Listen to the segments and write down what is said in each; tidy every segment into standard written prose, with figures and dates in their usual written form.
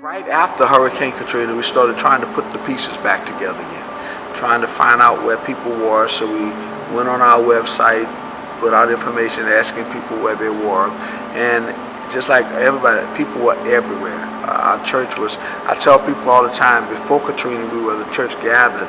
Right after Hurricane Katrina, we started trying to put the pieces back together again, trying to find out where people were. So we went on our website, put out information, asking people where they were, and just like everybody, people were everywhere. Our church was, I tell people all the time, before Katrina, we were the church gathered.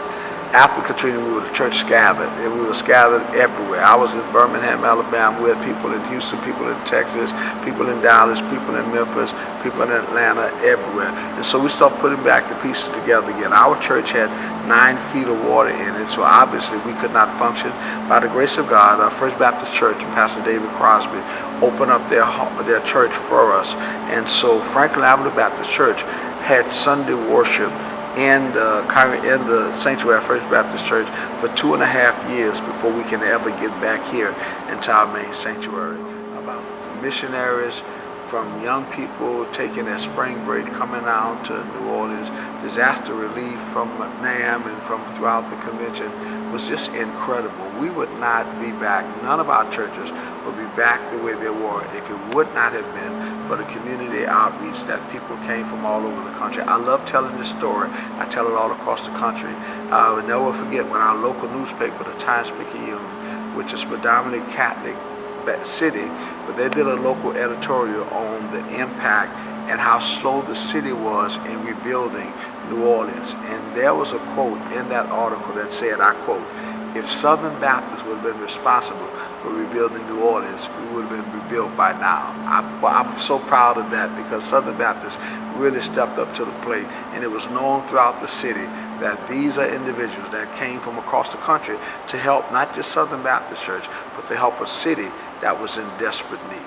After Katrina, we were the church scattered, and we were scattered everywhere. I was in Birmingham, Alabama. We had people in Houston, people in Texas, people in Dallas, people in Memphis, people in Atlanta, everywhere. And so we started putting back the pieces together again. Our church had 9 feet of water in it, so obviously we could not function. By the grace of God, our First Baptist Church and Pastor David Crosby opened up their church for us. And so Franklin Avenue Baptist Church had Sunday worship in the sanctuary at First Baptist Church for 2.5 years before we can ever get back here into our main sanctuary. About missionaries from young people taking their spring break, coming out to New Orleans, disaster relief from NAM and from throughout the convention was just incredible. We would not be back, none of our churches would be back the way they were if it would not have been for the community outreach that people came from all over the country. I love telling this story. I tell it all across the country. I will never forget when our local newspaper, the Times-Picayune, which is predominantly Catholic city, but they did a local editorial on the impact and how slow the city was in rebuilding New Orleans. And there was a quote in that article that said, I quote, "If Southern Baptists would have been responsible for rebuilding New Orleans, we would have been rebuilt by now." I'm so proud of that because Southern Baptists really stepped up to the plate, and it was known throughout the city that these are individuals that came from across the country to help not just Southern Baptist Church, but to help a city that was in desperate need.